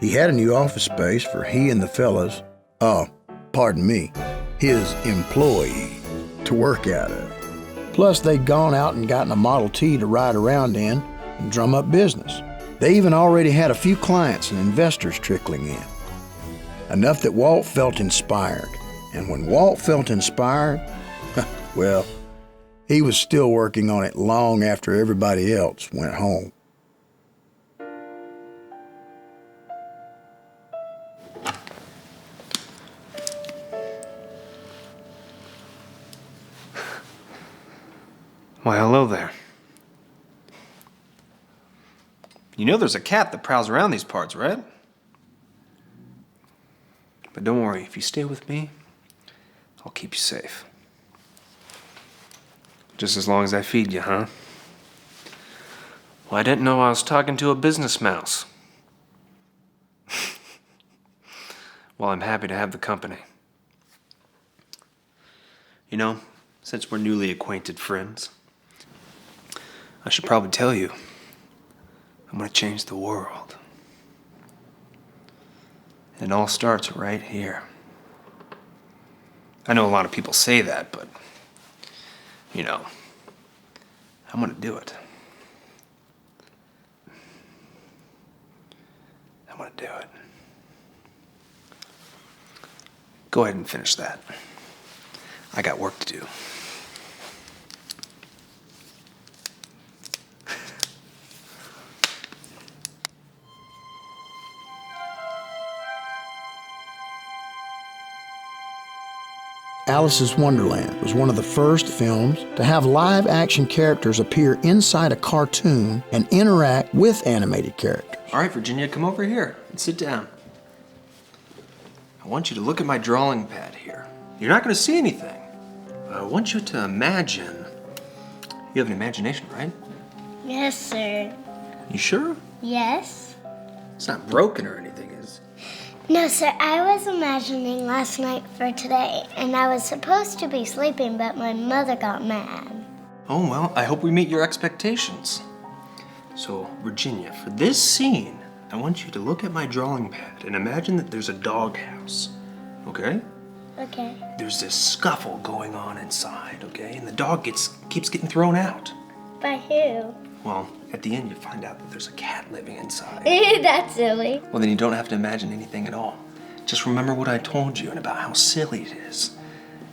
He had a new office space for he and the fellas, pardon me, his employee, to work out of. Plus, they'd gone out and gotten a Model T to ride around in and drum up business. They even already had a few clients and investors trickling in. Enough that Walt felt inspired. And when Walt felt inspired, well, he was still working on it long after everybody else went home. Why, hello there. You know there's a cat that prowls around these parts, right? But don't worry, if you stay with me, I'll keep you safe. Just as long as I feed you, huh? Well, I didn't know I was talking to a business mouse. Well, I'm happy to have the company. You know, since we're newly acquainted friends, I should probably tell you, I'm gonna change the world. It all starts right here. I know a lot of people say that, but, you know, I'm gonna do it. I'm gonna do it. Go ahead and finish that. I got work to do. Alice's Wonderland was one of the first films to have live-action characters appear inside a cartoon and interact with animated characters. All right, Virginia, come over here and sit down. I want you to look at my drawing pad here. You're not going to see anything. I want you to imagine. You have an imagination, right? Yes, sir. You sure? Yes. It's not broken or anything, is it? No, sir, I was imagining last night for today, and I was supposed to be sleeping, but my mother got mad. Oh, well, I hope we meet your expectations. So, Virginia, for this scene, I want you to look at my drawing pad and imagine that there's a doghouse, okay? Okay. There's this scuffle going on inside, okay? And the dog keeps getting thrown out. By who? Well, at the end, you find out that there's a cat living inside. That's silly. Well, then you don't have to imagine anything at all. Just remember what I told you and about how silly it is.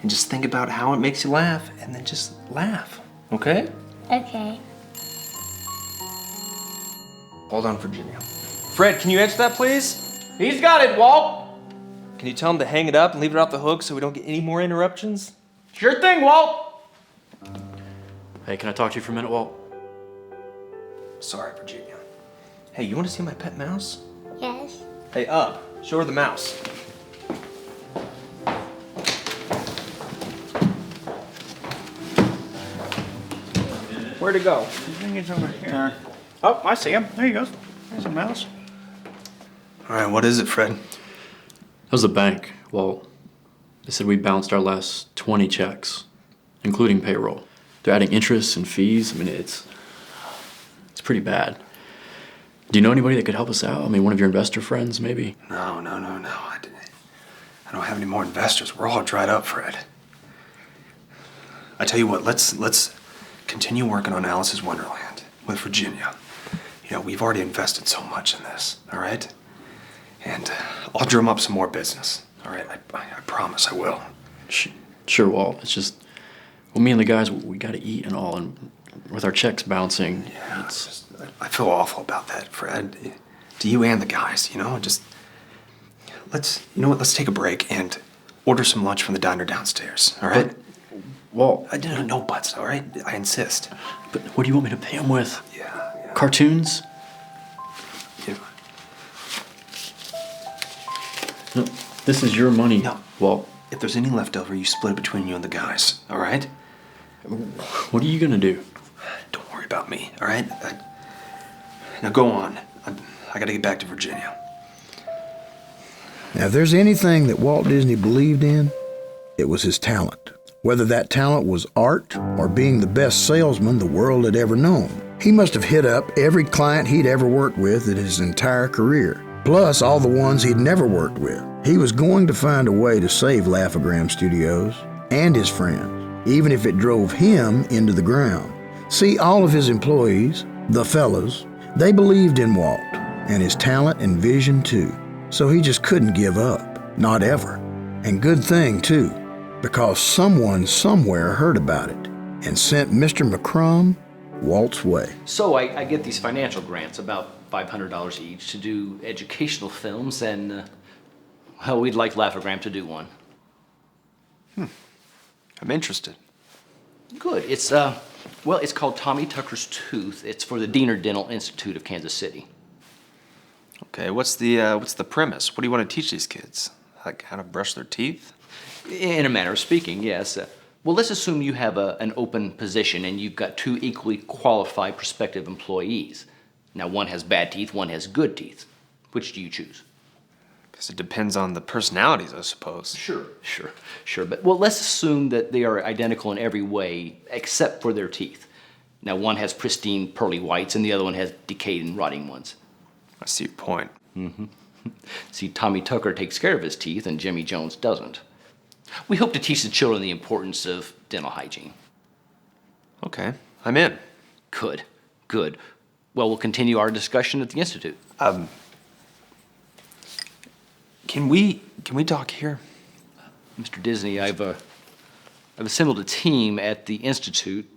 And just think about how it makes you laugh, and then just laugh, okay? Okay. Hold on, Virginia. Fred, can you answer that, please? He's got it, Walt. Can you tell him to hang it up and leave it off the hook so we don't get any more interruptions? Sure thing, Walt. Hey, can I talk to you for a minute, Walt? Sorry, Virginia. Hey, you want to see my pet mouse? Yes. Hey, up. Show her the mouse. Where'd it go? I think it's over here. Oh, I see him. There he goes. There's a mouse. All right, what is it, Fred? That was the bank, Walt. They said we bounced our last 20 checks, including payroll. They're adding interest and fees. I mean, it's pretty bad. Do you know anybody that could help us out? I mean, one of your investor friends, maybe? No. I don't have any more investors. We're all dried up, Fred. I tell you what, let's continue working on Alice's Wonderland with Virginia. You know, we've already invested so much in this, all right? And I'll drum up some more business, all right? I promise I will. Sure, Walt. It's just, well, me and the guys, we got to eat and all, and with our checks bouncing, yeah, I feel awful about that, Fred. To you and the guys, you know, just let's take a break and order some lunch from the diner downstairs, all right? But, Walt. No buts, all right? I insist. But what do you want me to pay him with? Yeah. Cartoons? Yeah. No, this is your money, No. Walt. If there's any left over, you split it between you and the guys, all right? What are you gonna do? Don't worry about me, all right? Now go on. I gotta get back to Virginia. Now, if there's anything that Walt Disney believed in, it was his talent. Whether that talent was art or being the best salesman the world had ever known. He must have hit up every client he'd ever worked with in his entire career. plus all the ones he'd never worked with. He was going to find a way to save Laugh-O-Gram Studios and his friends, even if it drove him into the ground. See, all of his employees, the fellas, they believed in Walt and his talent and vision too. So he just couldn't give up, not ever. And good thing too, because someone somewhere heard about it and sent Mr. McCrum Walt's way. So I get these financial grants, about $500 each, to do educational films, and, well, we'd like Laugh-O-Gram to do one. I'm interested. Good. It's called Tommy Tucker's Tooth. It's for the Diener Dental Institute of Kansas City. Okay, what's the premise? What do you want to teach these kids? Like how to brush their teeth? In a manner of speaking, yes. Well, let's assume you have an open position and you've got two equally qualified prospective employees. Now, one has bad teeth, one has good teeth. Which do you choose? Guess it depends on the personalities, I suppose. Sure. But, well, let's assume that they are identical in every way except for their teeth. Now, one has pristine pearly whites and the other one has decayed and rotting ones. I see your point. See, Tommy Tucker takes care of his teeth and Jimmy Jones doesn't. We hope to teach the children the importance of dental hygiene. Okay, I'm in. Good. Well, we'll continue our discussion at the Institute. Can we talk here? Mr. Disney, I've assembled a team at the Institute.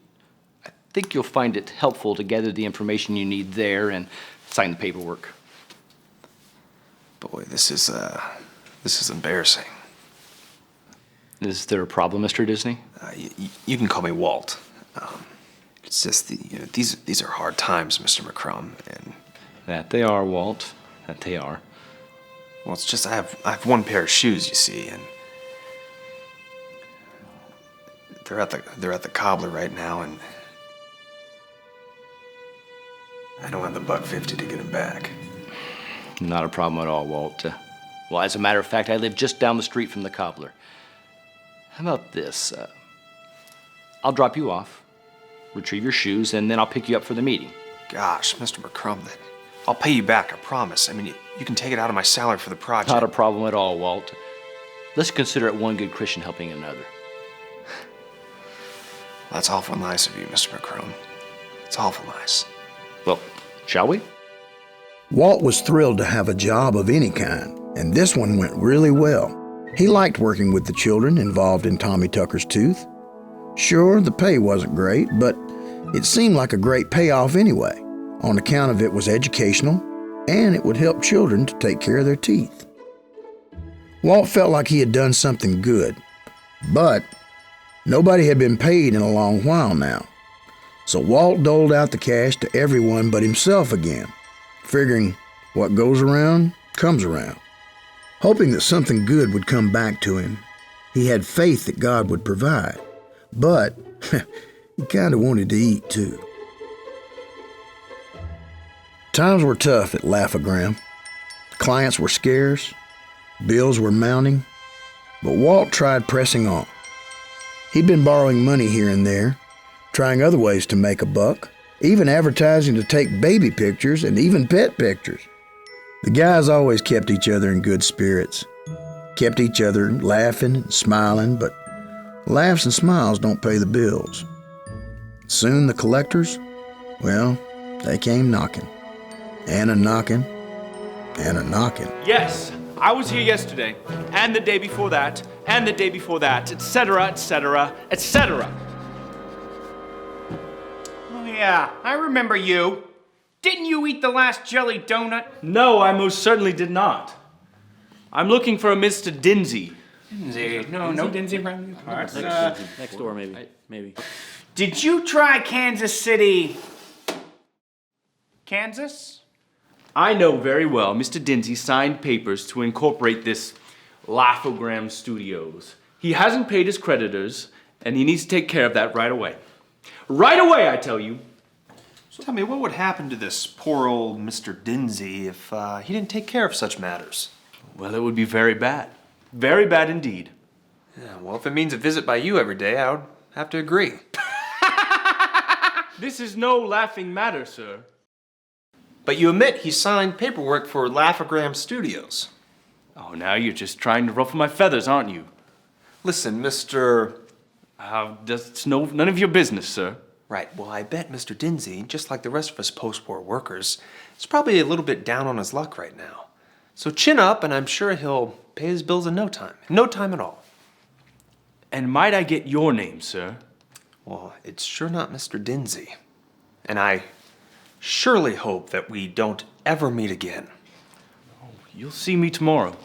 I think you'll find it helpful to gather the information you need there and sign the paperwork. Boy, this is embarrassing. Is there a problem, Mr. Disney? You can call me Walt. It's just these are hard times, Mr. McCrum, and That they are, Walt. That they are. well, it's just I have one pair of shoes, you see, and they're at the cobbler right now, and I don't have the $1.50 to get them back. Not a problem at all, Walt. Well, as a matter of fact, I live just down the street from the cobbler. How about this? I'll drop you off, retrieve your shoes, and then I'll pick you up for the meeting. Gosh, Mr. McCrum, I'll pay you back, I promise. I mean, you can take it out of my salary for the project. Not a problem at all, Walt. Let's consider it one good Christian helping another. That's awful nice of you, Mr. McCrum. It's awful nice. Well, shall we? Walt was thrilled to have a job of any kind, and this one went really well. He liked working with the children involved in Tommy Tucker's Tooth. Sure, the pay wasn't great, but it seemed like a great payoff anyway, on account of it was educational, and it would help children to take care of their teeth. Walt felt like he had done something good, but nobody had been paid in a long while now. So Walt doled out the cash to everyone but himself again, figuring what goes around comes around. Hoping that something good would come back to him, he had faith that God would provide, but he kind of wanted to eat too. Times were tough at Laugh-O-Gram. Clients were scarce, bills were mounting, but Walt tried pressing on. He'd been borrowing money here and there, trying other ways to make a buck, even advertising to take baby pictures and even pet pictures. The guys always kept each other in good spirits, kept each other laughing and smiling, but laughs and smiles don't pay the bills. Soon the collectors, well, they came knocking, and a knocking, and a knocking. Yes, I was here yesterday, and the day before that, and the day before that, etc., etc., etc. Oh yeah, I remember you. Didn't you eat the last jelly donut? No, I most certainly did not. I'm looking for a Mr. Dinsey. Dinsey. No Dinsey around these parts. Next door, maybe. Did you try Kansas City, Kansas? I know very well Mr. Dinsey signed papers to incorporate this Laugh-O-Gram Studios. He hasn't paid his creditors, and he needs to take care of that right away. Right away, I tell you. So tell me, what would happen to this poor old Mr. Dinsey if he didn't take care of such matters? Well, it would be very bad. Very bad indeed. Yeah, well, if it means a visit by you every day, I would have to agree. This is no laughing matter, sir. But you admit he signed paperwork for Laugh-O-Gram Studios. Oh, now you're just trying to ruffle my feathers, aren't you? Listen, Mr. That's none of your business, sir. Right, well, I bet Mr. Dinsey, just like the rest of us post-war workers, is probably a little bit down on his luck right now. So chin up, and I'm sure he'll pay his bills in no time. No time at all. And might I get your name, sir? Well, it's sure not Mr. Dinsey. And I surely hope that we don't ever meet again. You'll see me tomorrow.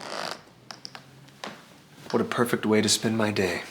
What a perfect way to spend my day.